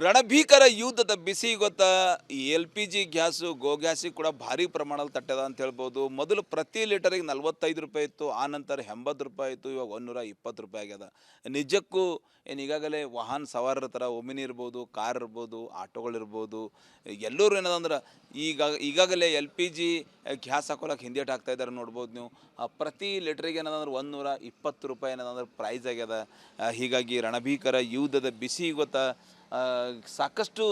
ರಣಭೀಕರ ಯುದ್ಧದ ಬಿಸಿ ಗೊತ್ತಾ L P G gas ಗೋ ಗ್ಯಾಸಿಗೆ ಕೂಡ ಭಾರಿ ಪ್ರಮಾಣದಲ್ಲಿ ತಟ್ಟದ ಅಂತ ಹೇಳ್ಬೋದು. ಮೊದಲು ಪ್ರತಿ ಲೀಟರಿಗೆ 45 ರೂಪಾಯಿ ಇತ್ತು, ಆ ನಂತರ 80 ರೂಪಾಯಿ ಇತ್ತು, ಇವಾಗ 120 ರೂಪಾಯಿ ಆಗ್ಯದ. ನಿಜಕ್ಕೂ ಏನು ಈಗಾಗಲೇ ವಾಹನ ಸವಾರರ ಥರ ಒಮಿನಿ ಇರ್ಬೋದು, ಕಾರ್ ಇರ್ಬೋದು, ಆಟೋಗಳಿರ್ಬೋದು, ಎಲ್ಲರೂ ಏನದಂದ್ರೆ ಈಗಾಗಲೇ ಎಲ್ ಪಿ ಜಿ ಗ್ಯಾಸ್ ಹಾಕೊಳಕ್ಕೆ ಹಿಂದೇಟು ಹಾಕ್ತಾ ಇದ್ದಾರೆ ನೋಡ್ಬೋದು ನೀವು. ಪ್ರತಿ ಲೀಟ್ರಿಗೆ ಏನದಂದ್ರೆ 120 ರೂಪಾಯಿ ಏನದಂದ್ರೆ ಪ್ರೈಸ್ ಆಗ್ಯದ. ಹೀಗಾಗಿ ರಣಭೀಕರ ಯುದ್ಧದ ಬಿಸಿ ಗೊತ್ತಾ ಸಾಕಷ್ಟು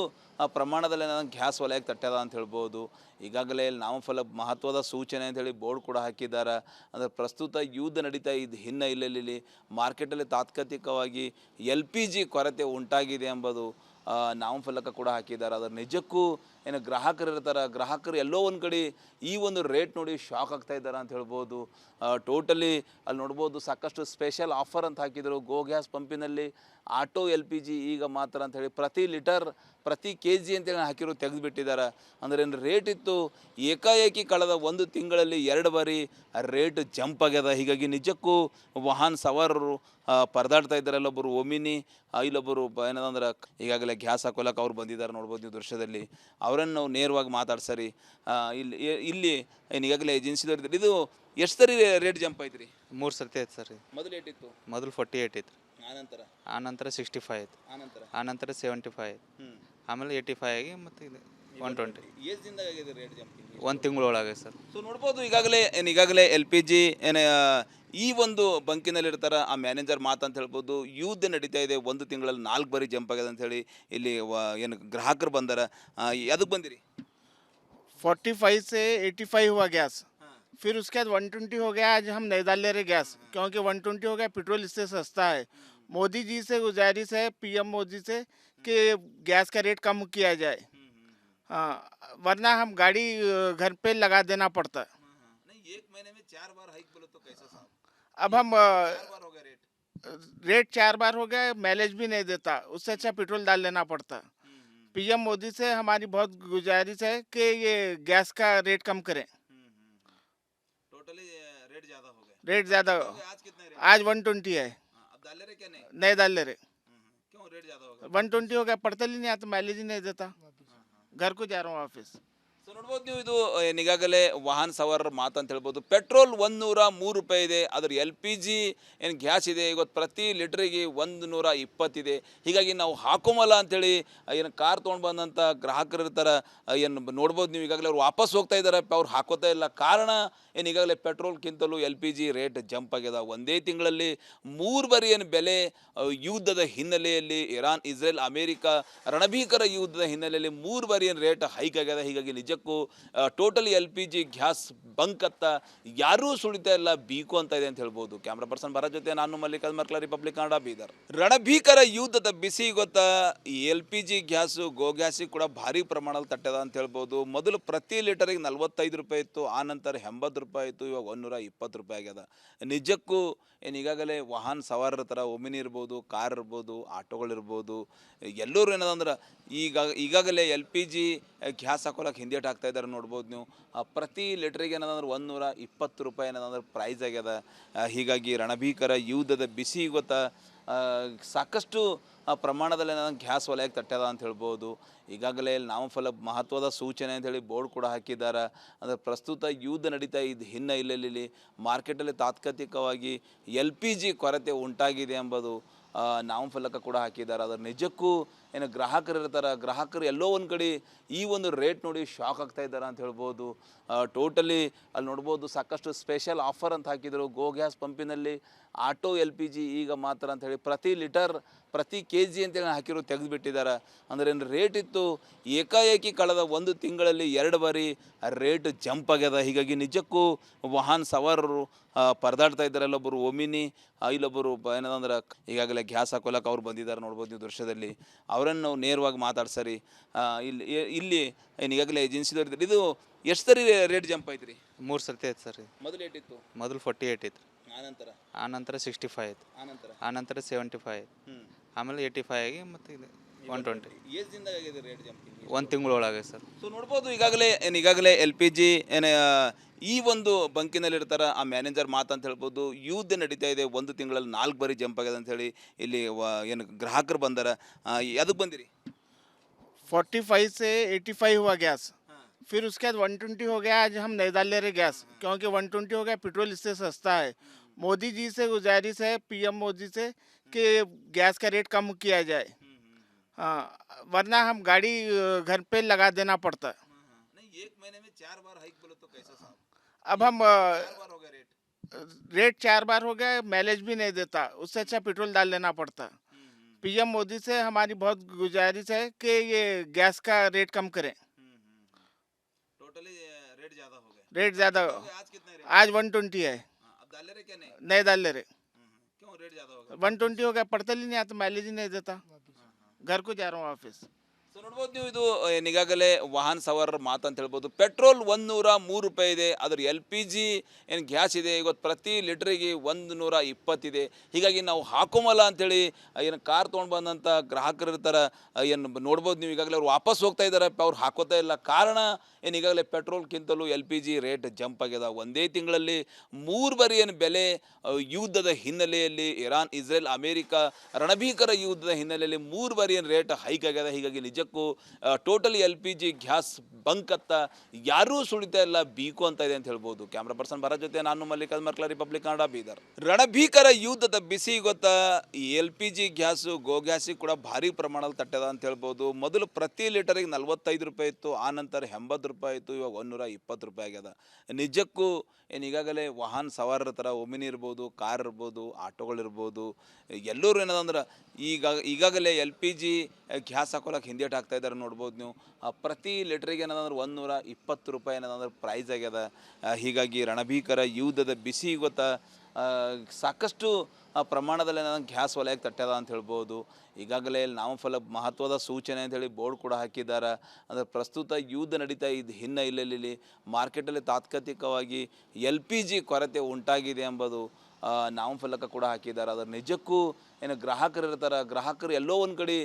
ಪ್ರಮಾಣದಲ್ಲಿ ಗ್ಯಾಸ್ ವಲಯಕ್ಕೆ ತಟ್ಟದ ಅಂತ ಹೇಳ್ಬೋದು. ಈಗಾಗಲೇ ನಾಮಫಲ ಮಹತ್ವದ ಸೂಚನೆ ಅಂಥೇಳಿ ಬೋರ್ಡ್ ಕೂಡ ಹಾಕಿದ್ದಾರೆ. ಅಂದರೆ ಪ್ರಸ್ತುತ ಯುದ್ಧ ನಡೀತಾ ಇದ್ದ ಹಿನ್ನೆಲೆಯಲ್ಲಿ ಮಾರ್ಕೆಟಲ್ಲಿ ತಾತ್ಕಾಲಿಕವಾಗಿ ಎಲ್ ಪಿ ಜಿ ಕೊರತೆ ಉಂಟಾಗಿದೆ ಎಂಬುದು ನಾಮಫಲಕ ಕೂಡ ಹಾಕಿದ್ದಾರೆ. ಅದರ ನಿಜಕ್ಕೂ ಏನು ಗ್ರಾಹಕರು ಇರ್ತಾರೆ, ಗ್ರಾಹಕರು ಎಲ್ಲೋ ಒಂದು ಕಡೆ ಈ ಒಂದು ರೇಟ್ ನೋಡಿ ಶಾಕ್ ಆಗ್ತಾ ಇದ್ದಾರೆ ಅಂತ ಹೇಳ್ಬೋದು. ಟೋಟಲಿ ಅಲ್ಲಿ ನೋಡ್ಬೋದು ಸಾಕಷ್ಟು ಸ್ಪೆಷಲ್ ಆಫರ್ ಅಂತ ಹಾಕಿದರು. ಗೋ ಗ್ಯಾಸ್ ಪಂಪಿನಲ್ಲಿ ಆಟೋ ಎಲ್ ಪಿ ಜಿ ಈಗ ಮಾತ್ರ ಅಂಥೇಳಿ ಪ್ರತಿ ಲೀಟರ್ ಪ್ರತಿ ಕೆ ಜಿ ಅಂತೇಳಿ ಹಾಕಿರೋ ತೆಗೆದುಬಿಟ್ಟಿದ್ದಾರೆ. ಅಂದರೆ ಏನು ರೇಟ್ ಇತ್ತು ಏಕಾಏಕಿ ಕಳೆದ ಒಂದು ತಿಂಗಳಲ್ಲಿ 2 ಬಾರಿ ರೇಟ್ ಜಂಪ್ ಆಗ್ಯದ. ಹೀಗಾಗಿ ನಿಜಕ್ಕೂ ವಾಹನ ಸವಾರರು ಪರದಾಡ್ತಾ ಇದ್ದಾರೆ. ಅಲ್ಲೊಬ್ಬರು ಒಮಿನಿ, ಇಲ್ಲೊಬ್ಬರು ಏನದಂದ್ರೆ ಈಗಾಗಲೇ ಗ್ಯಾಸ್ ಹಾಕೋಲಕ್ಕೆ ಅವ್ರು ಬಂದಿದ್ದಾರೆ ನೋಡ್ಬೋದು ನೀವು ದೃಶ್ಯದಲ್ಲಿ. ಅವರನ್ನು ನಾವು ನೇರವಾಗಿ ಮಾತಾಡ್ಸರಿ. ಇಲ್ಲಿ ಏನು ಈಗಾಗಲೇ ಏಜೆನ್ಸಿದವ್ರು ಇದ್ದಾರೆ. ಇದು ಎಷ್ಟು ಸರಿ ರೇಟ್ ಜಂಪ್ ಆಯ್ತು ರೀ? 3 ಸರ್ತಿ ಆಯ್ತು ಸರ್. ಮೊದಲು ಏಟಿತ್ತು? ಮೊದಲು 48 ಇತ್ತು, ಆನಂತರ ಆನಂತರ 65 ಆಯ್ತು, ಆನಂತರ ಆನಂತರ 75 ಆಯ್ತು, ಆಮೇಲೆ 85 ಆಗಿ ಮತ್ತು ಇದು 120. ಎಷ್ಟು ದಿನದಾಗ ಆಗಿದೆ ರೇಟ್ ಜಂಪಿಂಗ್? 1 ತಿಂಗಳೊಳಗೆ ಸರ್. ಸೊ ನೋಡ್ಬೋದು ಈಗಾಗಲೇ ಎಲ್ ಪಿ ಜಿ ಏನು ಈ ಒಂದು ಬಂಕಿನಲ್ಲಿ ಇರ್ತಾರೆ ಆ ಮ್ಯಾನೇಜರ್ ಮಾತಂತ ಹೇಳ್ಬೋದು. ಯುದ್ಧ ನಡೀತಾ ಇದೆ, 1 ತಿಂಗಳಲ್ಲಿ 4 ಬಾರಿ ಜಂಪ್ ಆಗಿದೆ ಅಂತ ಹೇಳಿ ಇಲ್ಲಿ ಏನು ಗ್ರಾಹಕರು ಬಂದಾರ. ಅದಕ್ಕೆ ಬಂದಿರಿ? 45 से 85 हुआ गैस, फिर उसके बाद 120 हो गया. आज हम नहीं डाल ले रहे गैस, क्योंकि 120 हो गया, पेट्रोल इससे सस्ता है. मोदी जी से गुजारिश है, पीएम मोदी से, कि गैस का रेट कम किया जाए. हाँ, वरना हम गाड़ी घर पे लगा देना पड़ता. नहीं, 1 महीने में 4 बार हाइक बोलो तो कैसे साहब? अब हम 4 बार हो गया रेट 4 बार हो गया, माइलेज भी नहीं देता. उससे अच्छा पेट्रोल डाल लेना पड़ता. पीएम मोदी से हमारी बहुत गुजारिश है कि ये गैस का रेट कम करें. टोटली रेट ज़्यादा हो गया. रेट ज़्यादा. आज कितना रेट? आज 120 है. अब डाल ले रहे क्या? नहीं डाल ले रहे. क्यों रेट ज़्यादा हो गया? 120 हो गया, पड़ता ही नहीं आता, माइलेज ही नहीं देता. घर को जा रहा हूँ वापस. ಸೊ ನೋಡ್ಬೋದು ನೀವು, ಇದು ಈಗಾಗಲೇ ವಾಹನ ಸವಾರರ ಮಾತಂತ ಹೇಳ್ಬೋದು. ಪೆಟ್ರೋಲ್ 103 ರೂಪಾಯಿ ಇದೆ, ಅದ್ರ ಎಲ್ ಪಿ ಜಿ ಏನು ಗ್ಯಾಸ್ ಇದೆ ಇವತ್ತು ಪ್ರತಿ ಲೀಟ್ರಿಗೆ 120 ಇದೆ. ಹೀಗಾಗಿ ನಾವು ಹಾಕೋಮಲ್ಲ ಅಂಥೇಳಿ ಏನು ಕಾರ್ ತೊಗೊಂಡು ಬಂದಂಥ ಗ್ರಾಹಕರು ಇರ್ತಾರೆ, ಏನು ನೋಡ್ಬೋದು ನೀವು. ಈಗಾಗಲೇ ಅವ್ರು ವಾಪಸ್ ಹೋಗ್ತಾ ಇದ್ದಾರೆ, ಅವ್ರು ಹಾಕೋತಾ ಇಲ್ಲ. ಕಾರಣ ಏನು ಈಗಾಗಲೇ ಪೆಟ್ರೋಲ್ಗಿಂತಲೂ L P G rate jump ಆಗ್ಯದ. ಒಂದೇ ತಿಂಗಳಲ್ಲಿ 3 ಬಾರಿ ಏನು ಬೆಲೆ ಯುದ್ಧದ ಹಿನ್ನೆಲೆಯಲ್ಲಿ ಇರಾನ್, ಇಸ್ರೇಲ್, ಅಮೇರಿಕಾ ರಣಭೀಕರ ಯುದ್ಧದ ಹಿನ್ನೆಲೆಯಲ್ಲಿ 3 ಬಾರಿ ಏನು ರೇಟ್ ಹೈಕ್ ಆಗ್ಯದ. ಹೀಗಾಗಿ ನಿಜಕ್ಕೂ totally L P G gas ಬಂಕತ್ತ ಯಾರೂ ಸುಳಿತಾ ಇಲ್ಲ, ಬೀಕು ಅಂತ ಇದೆ ಅಂತ ಹೇಳ್ಬೋದು. ಕ್ಯಾಮ್ರಾ ಪರ್ಸನ್ ಭರತ್ ಜೊತೆ ನಾನು ಮಲ್ಲಿಕಾರ್ಜುನ್ ಮರ್ಕಲ, ರಿಪಬ್ಲಿಕ್ ಕನ್ನಡ, ಬೀದರ್. ರಣಭೀಕರ ಯುದ್ಧದ ಬಿಸಿ ಗೊತ್ತಾ ಎಲ್ ಪಿ ಜಿ ಗ್ಯಾಸು ಗೋ ಗ್ಯಾಸಿಗೆ ಕೂಡ ಭಾರಿ ಪ್ರಮಾಣದಲ್ಲಿ ತಟ್ಟದ ಅಂತ ಹೇಳ್ಬೋದು. ಮೊದಲು ಪ್ರತಿ ಲೀಟರಿಗೆ 45 ರೂಪಾಯಿ ಇತ್ತು, ಆ ನಂತರ 80 ರೂಪಾಯಿ ಇತ್ತು, ಇವಾಗ 120 ರೂಪಾಯಿ ಆಗ್ಯದ. ನಿಜಕ್ಕೂ ಏನು ಈಗಾಗಲೇ ವಾಹನ ಸವಾರರ ಥರ ಒಮಿನಿ ಇರ್ಬೋದು, ಕಾರ್ ಇರ್ಬೋದು, ಆಟೋಗಳಿರ್ಬೋದು, ಎಲ್ಲರೂ ಏನದಂದ್ರೆ ಈಗಾಗಲೇ ಎಲ್ ಪಿ ಜಿ ಗ್ಯಾಸ್ ಹಾಕೊಳಕ್ಕೆ ಹಿಂದೇಟು ಹಾಕ್ತಾ ಇದ್ದಾರೆ ನೋಡ್ಬೋದು ನೀವು. ಪ್ರತಿ ಲೀಟ್ರಿಗೆ ಏನದಂದ್ರೆ 120 ರೂಪಾಯಿ ಏನದಂದ್ರೆ ಪ್ರೈಸ್ ಆಗ್ಯದ. ಹೀಗಾಗಿ ರಣಭೀಕರ ಯುದ್ಧದ ಬಿಸಿ ಗೊತ್ತಾ ಸಾಕಷ್ಟು ಪ್ರಮಾಣದಲ್ಲಿ ಗ್ಯಾಸ್ ವಲಯಕ್ಕೆ ತಟ್ಟದ ಅಂತ ಹೇಳ್ಬೋದು. ಈಗಾಗಲೇ ನಾಮಫಲ ಮಹತ್ವದ ಸೂಚನೆ ಅಂಥೇಳಿ ಬೋರ್ಡ್ ಕೂಡ ಹಾಕಿದ್ದಾರೆ. ಅಂದರೆ ಪ್ರಸ್ತುತ ಯುದ್ಧ ನಡೀತಾ ಇದ್ದ ಹಿನ್ನೆಲೆಯಲ್ಲಿ ಮಾರ್ಕೆಟಲ್ಲಿ ತಾತ್ಕಾಲಿಕವಾಗಿ ಎಲ್ ಪಿ ಜಿ ಕೊರತೆ ಉಂಟಾಗಿದೆ ಎಂಬುದು ನಾಮಫಲಕ ಕೂಡ ಹಾಕಿದ್ದಾರೆ. ಅದರ ನಿಜಕ್ಕೂ ಏನು ಗ್ರಾಹಕರು ಇರ್ತಾರೆ, ಗ್ರಾಹಕರು ಎಲ್ಲೋ ಒಂದು ಕಡೆ ಈ ಒಂದು ರೇಟ್ ನೋಡಿ ಶಾಕ್ ಆಗ್ತಾ ಇದ್ದಾರೆ ಅಂತ ಹೇಳ್ಬೋದು. ಟೋಟಲಿ ಅಲ್ಲಿ ನೋಡ್ಬೋದು ಸಾಕಷ್ಟು ಸ್ಪೆಷಲ್ ಆಫರ್ ಅಂತ ಹಾಕಿದರು. ಗೋ ಗ್ಯಾಸ್ ಪಂಪಿನಲ್ಲಿ ಆಟೋ ಎಲ್ ಪಿ ಜಿ ಈಗ ಮಾತ್ರ ಅಂಥೇಳಿ ಪ್ರತಿ ಲೀಟರ್ ಪ್ರತಿ ಕೆ ಜಿ ಅಂತೇಳಿ ಹಾಕಿರೋ ತೆಗೆದುಬಿಟ್ಟಿದ್ದಾರೆ. ಅಂದರೆ ಏನು ರೇಟ್ ಇತ್ತು ಏಕಾಏಕಿ ಕಳೆದ ಒಂದು ತಿಂಗಳಲ್ಲಿ 2 ಬಾರಿ ರೇಟ್ ಜಂಪ್ ಆಗ್ಯದ. ಹೀಗಾಗಿ ನಿಜಕ್ಕೂ ವಾಹನ ಸವಾರರು ಪರದಾಡ್ತಾ ಇದ್ದಾರೆ. ಅಲ್ಲೊಬ್ಬರು ಒಮಿನಿ, ಇಲ್ಲೊಬ್ಬರು ಏನದಂದ್ರೆ ಈಗಾಗಲೇ ಗ್ಯಾಸ್ ಹಾಕೋಲಕ್ಕೆ ಅವ್ರು ಬಂದಿದ್ದಾರೆ ನೋಡ್ಬೋದು ನೀವು ದೃಶ್ಯದಲ್ಲಿ. ಅವರನ್ನು ನಾವು ನೇರವಾಗಿ ಮಾತಾಡ್ಸರಿ. ಇಲ್ಲಿ ಏನು ಈಗಾಗಲೇ ಏಜೆನ್ಸಿದವ್ರು ಇದ್ದಾರೆ. ಇದು ಎಷ್ಟು ಸರಿ ರೇಟ್ ಜಂಪ್ ಆಯ್ತು ರೀ? 3 ಸರ್ತಿ ಆಯ್ತು ಸರ್. ಮೊದಲು ಏಟಿತ್ತು? ಮೊದಲು 48 ಇತ್ತು, ಆನಂತರ ಆನಂತರ 65 ಆಯ್ತು, ಆನಂತರ ಆನಂತರ 75 ಆಯ್ತು, ಆಮೇಲೆ 85 ಆಗಿ ಮತ್ತು ಇದು 120. ಎಷ್ಟು ದಿನದಾಗ ಆಗಿದೆ ರೇಟ್ ಜಂಪಿಂಗ್? 1 ತಿಂಗಳೊಳಗೆ ಸರ್. ಸೊ ನೋಡ್ಬೋದು ಈಗಾಗಲೇ ಎಲ್ ಪಿ ಜಿ ಏನು ಈ ಒಂದು ಬಂಕಿನಲ್ಲಿ ಇರ್ತಾರೆ ಆ ಮ್ಯಾನೇಜರ್ ಮಾತಂತ ಹೇಳ್ಬೋದು. ಯುದ್ಧ ನಡೀತಾ ಇದೆ, 1 ತಿಂಗಳಲ್ಲಿ 4 ಬಾರಿ ಜಂಪ್ ಆಗ್ಯದ ಅಂತ ಹೇಳಿ ಇಲ್ಲಿ ಏನು ಗ್ರಾಹಕರು ಬಂದಾರ. ಅದಕ್ಕೆ ಬಂದಿರಿ? 45 से 85 हुआ गैस, फिर उसके बाद 120 हो गया। आज हम नहीं डाल ले रहे गैस, क्योंकि 120 हो गया, पेट्रोल इससे सस्ता है। मोदी जी से गुजारिश है, पीएम मोदी से, कि गैस का रेट कम किया जाए। हाँ, वरना हम गाड़ी घर पे लगा देना पड़ता। नहीं, एक महीने में 4 बार हाइक बोले तो कैसे साहब? अब हम 4 बार हो गया रेट। रेट 4 बार हो गया, माइलेज भी नहीं देता, उससे अच्छा पेट्रोल डाल लेना पड़ता। पीएम मोदी से हमारी बहुत गुजारिश है कि ये गैस का रेट कम करें। टोटली रेट ज्यादा हो गए। रेट ज़्यादा, आज कितना रेट? आज 120 है। अब डाल ले रहे क्या नहीं? नहीं डाल ले रहे। क्यों रेट ज्यादा हो गया? 120 हो गया, पड़ता ही नहीं आता, माइलेज ही नहीं देता। घर को जा रहा हूँ वापस। ಸೊ ನೋಡ್ಬೋದು ನೀವು ಇದು ಈಗಾಗಲೇ ವಾಹನ ಸವಾರರ ಮಾತು ಅಂತ ಹೇಳ್ಬೋದು. ಪೆಟ್ರೋಲ್ 103 ರೂಪಾಯಿ ಇದೆ, ಅದ್ರ ಎಲ್ ಪಿ ಜಿ ಏನು ಗ್ಯಾಸ್ ಇದೆ ಇವತ್ತು ಪ್ರತಿ ಲೀಟ್ರಿಗೆ 120 ಇದೆ. ಹೀಗಾಗಿ ನಾವು ಹಾಕೋಮಲ್ಲ ಅಂಥೇಳಿ ಏನು ಕಾರ್ ತೊಗೊಂಡು ಬಂದಂಥ ಗ್ರಾಹಕರು ಇರ್ತಾರೆ, ಏನು ನೋಡ್ಬೋದು ನೀವು ಈಗಾಗಲೇ ಅವ್ರು ವಾಪಸ್ ಹೋಗ್ತಾ ಇದ್ದಾರೆ, ಅವ್ರು ಹಾಕೋತಾ ಇಲ್ಲ. ಕಾರಣ ಏನು ಈಗಾಗಲೇ ಪೆಟ್ರೋಲ್ಗಿಂತಲೂ L P G rate jump ಆಗ್ಯದ. ಒಂದೇ ತಿಂಗಳಲ್ಲಿ 3 ಬಾರಿ ಏನು ಬೆಲೆ ಯುದ್ಧದ ಹಿನ್ನೆಲೆಯಲ್ಲಿ, ಇರಾನ್ ಇಸ್ರೇಲ್ ಅಮೇರಿಕಾ ರಣಭೀಕರ ಯುದ್ಧದ ಹಿನ್ನೆಲೆಯಲ್ಲಿ 3 ಬಾರಿ ಏನು ರೇಟ್ ಹೈಕ್ ಆಗ್ಯದ. ಹೀಗಾಗಿ ನಿಜಕ್ಕೂ totally L P G gas ಬಂಕತ್ತ ಯಾರೂ ಸುಳಿತಾ ಇಲ್ಲ, ಬೀಕು ಅಂತ ಇದೆ ಅಂತ ಹೇಳ್ಬೋದು. ಕ್ಯಾಮ್ರಾ ಪರ್ಸನ್ ಭರತ್ ಜೊತೆ ನಾನು ಮಲ್ಲಿಕಾರ್ಜುನ್ ಮರ್ಕಲ, ರಿಪಬ್ಲಿಕ್ ಕನ್ನಡ, ಬೀದರ್. ರಣಭೀಕರ ಯುದ್ಧದ ಬಿಸಿ ಗೊತ್ತಾ, ಈ ಎಲ್ ಪಿ ಜಿ ಗ್ಯಾಸು ಗೋ ಗ್ಯಾಸಿಗೆ ಕೂಡ ಭಾರಿ ಪ್ರಮಾಣದಲ್ಲಿ ತಟ್ಟದ ಅಂತ ಹೇಳ್ಬೋದು. ಮೊದಲು ಪ್ರತಿ ಲೀಟರಿಗೆ 45 ರೂಪಾಯಿ ಇತ್ತು, ಆನಂತರ 80 ರೂಪಾಯಿ ಇತ್ತು, ಇವಾಗ 120 ರೂಪಾಯಿ ಆಗ್ಯದ. ನಿಜಕ್ಕೂ ಏನು ಈಗಾಗಲೇ ವಾಹನ ಸವಾರರ ಥರ ಒಮಿನಿ ಇರ್ಬೋದು, ಕಾರ್ ಇರ್ಬೋದು, ಆಟೋಗಳಿರ್ಬೋದು, ಎಲ್ಲರೂ ಏನದಂದ್ರೆ ಈಗಾಗಲೇ ಎಲ್ ಪಿ ಜಿ ಗ್ಯಾಸ್ ಹಾಕೋಲಕ್ಕೆ ಹಿಂದೇಟು ಹಾಕ್ತಾ ಇದ್ದಾರೆ ನೋಡ್ಬೋದು ನೀವು. ಪ್ರತಿ ಲೀಟ್ರಿಗೆ ಏನದಂದ್ರೆ 120 ರೂಪಾಯಿ ಏನದಂದ್ರೆ ಪ್ರೈಸ್ ಆಗ್ಯದ. ಹೀಗಾಗಿ ರಣಭೀಕರ ಯುದ್ಧದ ಬಿಸಿ ಗೊತ್ತಾ, ಸಾಕಷ್ಟು ಪ್ರಮಾಣದಲ್ಲಿ ಏನಂದ್ರೆ ಗ್ಯಾಸ್ ವಲಯಕ್ಕೆ ತಟ್ಟದ ಅಂತ ಹೇಳ್ಬೋದು. ಈಗಾಗಲೇ ನಾಮಫಲ ಮಹತ್ವದ ಸೂಚನೆ ಅಂಥೇಳಿ ಬೋರ್ಡ್ ಕೂಡ ಹಾಕಿದ್ದಾರೆ. ಅಂದರೆ ಪ್ರಸ್ತುತ ಯುದ್ಧ ನಡೀತಾ ಇದ್ದ ಹಿನ್ನೆಲೆಯಲ್ಲಿ ಮಾರ್ಕೆಟಲ್ಲಿ ತಾತ್ಕಾಲಿಕವಾಗಿ ಎಲ್ ಪಿ ಜಿ ಕೊರತೆ ಉಂಟಾಗಿದೆ ಎಂಬುದು ನಾಮಫಲಕ ಕೂಡ ಹಾಕಿದ್ದಾರೆ. ಅದರ ನಿಜಕ್ಕೂ ಏನು ಗ್ರಾಹಕರು ಇರ್ತಾರೆ, ಗ್ರಾಹಕರು ಎಲ್ಲೋ ಒಂದು ಕಡೆ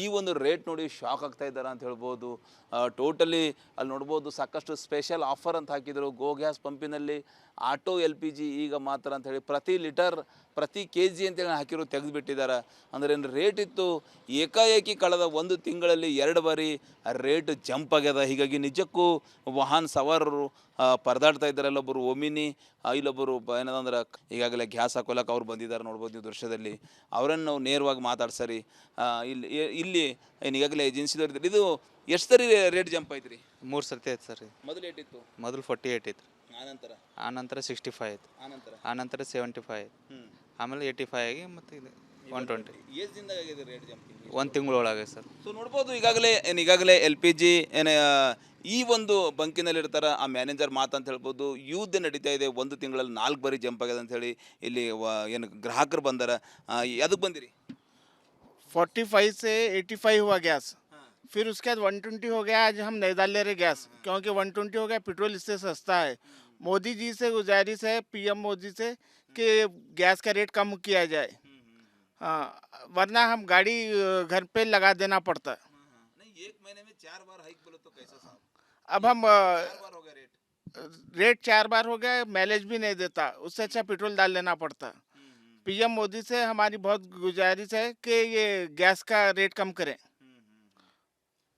ಈ ಒಂದು ರೇಟ್ ನೋಡಿ ಶಾಕ್ ಆಗ್ತಾ ಇದ್ದಾರೆ ಅಂತ ಹೇಳ್ಬೋದು. ಟೋಟಲಿ ಅಲ್ಲಿ ನೋಡ್ಬೋದು ಸಾಕಷ್ಟು ಸ್ಪೆಷಲ್ ಆಫರ್ ಅಂತ ಹಾಕಿದರು ಗೋ ಗ್ಯಾಸ್ ಪಂಪಿನಲ್ಲಿ. ಆಟೋ ಎಲ್ ಪಿ ಜಿ ಈಗ ಮಾತ್ರ ಅಂಥೇಳಿ ಪ್ರತಿ ಲೀಟರ್ ಪ್ರತಿ ಕೆ ಜಿ ಅಂತೇಳಿ ಹಾಕಿರೋ ತೆಗೆದುಬಿಟ್ಟಿದ್ದಾರೆ. ಅಂದರೆ ಏನು ರೇಟ್ ಇತ್ತು, ಏಕಾಏಕಿ ಕಳೆದ 1 ತಿಂಗಳಲ್ಲಿ 2 ಬಾರಿ ರೇಟ್ ಜಂಪ್ ಆಗ್ಯದ. ಹೀಗಾಗಿ ನಿಜಕ್ಕೂ ವಾಹನ ಸವಾರರು ಪರದಾಡ್ತಾ ಇದ್ದಾರೆ. ಇಲ್ಲೊಬ್ಬರು ಒಮಿನಿ, ಇಲ್ಲೊಬ್ಬರು ಏನದಂದ್ರೆ ಈಗಾಗಲೇ ಗ್ಯಾಸ್ ಹಾಕೋಲಕ್ಕೆ ಅವ್ರು ಬಂದಿದ್ದಾರೆ ನೋಡ್ಬೋದು ನೀವು ದೃಶ್ಯದಲ್ಲಿ. ಅವರನ್ನು ನಾವು ನೇರವಾಗಿ ಮಾತಾಡ್ಸರಿ. ಇಲ್ಲಿ ಏನು ಈಗಾಗಲೇ ಏಜೆನ್ಸಿದವ್ರು ಇದ್ದಾರೆ. ಇದು ಎಷ್ಟು ಸರಿ ರೇಟ್ ಜಂಪ್ ಆಯ್ತು ರೀ? 3 ಸರ್ತಿ ಆಯ್ತು ಸರ್. ಮೊದಲು ಏಟಿತ್ತು? ಮೊದಲು 48 ಇತ್ತು, ಆನಂತರ 65 ಆಯ್ತು, ಆನಂತರ 75 ಆಯ್ತು, ಆಮೇಲೆ 85 ಆಗಿ ಮತ್ತು ಇದು 120. ಎಷ್ಟು ದಿನದಾಗ ಆಗಿದೆ ರೇಟ್ ಜಂಪಿಂಗ್? 1 ತಿಂಗಳೊಳಗೆ ಸರ್. ಸೊ ನೋಡ್ಬೋದು ಈಗಾಗಲೇ ಎಲ್ ಪಿ ಜಿ ಏನು ಈ ಒಂದು ಬಂಕಿನಲ್ಲಿರ್ತಾರೆ ಆ ಮ್ಯಾನೇಜರ್ ಮಾತಂತ ಹೇಳ್ಬೋದು. ಯುದ್ಧ ನಡೀತಾ ಇದೆ, 1 ತಿಂಗಳಲ್ಲಿ 4 ಬಾರಿ ಜಂಪ್ ಆಗ್ಯದ ಅಂಥೇಳಿ ಇಲ್ಲಿ ಏನು ಗ್ರಾಹಕರು ಬಂದಾರ. ಅದಕ್ಕೆ ಬಂದಿರಿ? 45 से 85 हुआ गैस, फिर उसके बाद 120 हो गया। आज हम नहीं डाल ले रहे गैस, क्योंकि 120 हो गया, पेट्रोल इससे सस्ता है। मोदी जी से गुजारिश है, पीएम मोदी से, कि गैस का रेट कम किया जाए। हाँ, वरना हम गाड़ी घर पे लगा देना पड़ता। नहीं, एक महीने में 4 बार हाइक बोले तो कैसे साहब? अब हम 4 बार हो गया रेट 4 बार हो गया, माइलेज भी नहीं देता, उससे अच्छा पेट्रोल डाल लेना पड़ता। पीएम मोदी से हमारी बहुत गुजारिश है कि ये गैस का रेट कम करें।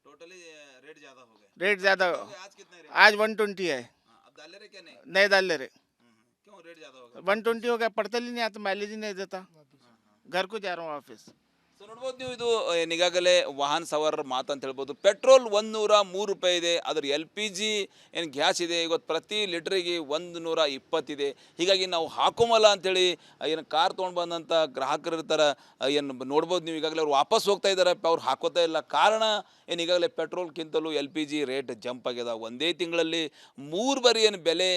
टोटली रेट ज्यादा हो गए। रेट ज़्यादा, आज कितना रेट? आज 120 है। अब डाल ले रहे क्या नहीं? नहीं डाल ले रहे। क्यों रेट ज्यादा हो गया? 120 हो गया, पड़ता ही नहीं आता, माइलेज ही नहीं देता। घर को जा रहा हूँ वापस। ಸೊ ನೋಡ್ಬೋದು ನೀವು ಇದು ಈಗಾಗಲೇ ವಾಹನ ಸವಾರರ ಮಾತು ಅಂತ ಹೇಳ್ಬೋದು. ಪೆಟ್ರೋಲ್ 103 ರೂಪಾಯಿ ಇದೆ, ಅದ್ರ ಎಲ್ ಪಿ ಜಿ ಏನು ಗ್ಯಾಸ್ ಇದೆ ಇವತ್ತು ಪ್ರತಿ ಲೀಟ್ರಿಗೆ 120 ಇದೆ. ಹೀಗಾಗಿ ನಾವು ಹಾಕೋಮಲ್ಲ ಅಂಥೇಳಿ ಏನು ಕಾರ್ ತೊಗೊಂಡು ಬಂದಂಥ ಗ್ರಾಹಕರು ಇರ್ತಾರೆ, ಏನು ನೋಡ್ಬೋದು ನೀವು ಈಗಾಗಲೇ ಅವ್ರು ವಾಪಸ್ ಹೋಗ್ತಾ ಇದ್ದಾರೆ, ಅವ್ರು ಹಾಕೋತಾ ಇಲ್ಲ. ಕಾರಣ ಏನು ಈಗಾಗಲೇ ಪೆಟ್ರೋಲ್ಗಿಂತಲೂ L P G rate jump ಆಗ್ಯದ. ಒಂದೇ ತಿಂಗಳಲ್ಲಿ 3 ಬಾರಿ ಏನು ಬೆಲೆ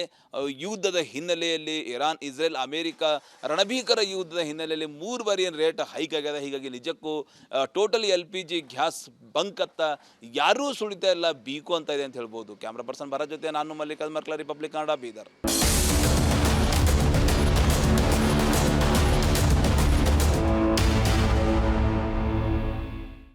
ಯುದ್ಧದ ಹಿನ್ನೆಲೆಯಲ್ಲಿ, ಇರಾನ್ ಇಸ್ರೇಲ್ ಅಮೇರಿಕಾ ರಣಭೀಕರ ಯುದ್ಧದ ಹಿನ್ನೆಲೆಯಲ್ಲಿ 3 ಬಾರಿ ಏನು ರೇಟ್ ಹೈಕ್ ಆಗ್ಯದ. ಹೀಗಾಗಿ ನಿಜಕ್ಕೂ totally L P G gas ಬಂಕತ್ತ ಯಾರೂ ಸುಳಿತಾ ಇಲ್ಲ, ಬೀಕು ಅಂತ ಇದೆ ಅಂತ ಹೇಳ್ಬೋದು. ಕ್ಯಾಮ್ರಾ ಪರ್ಸನ್ ಭರತ್ ಜೊತೆ ನಾನು ಮಲ್ಲಿಕಾರ್ಜುನ್ ಮರ್ಕಲ, ರಿಪಬ್ಲಿಕ್ ಕನ್ನಡ, ಬೀದರ್.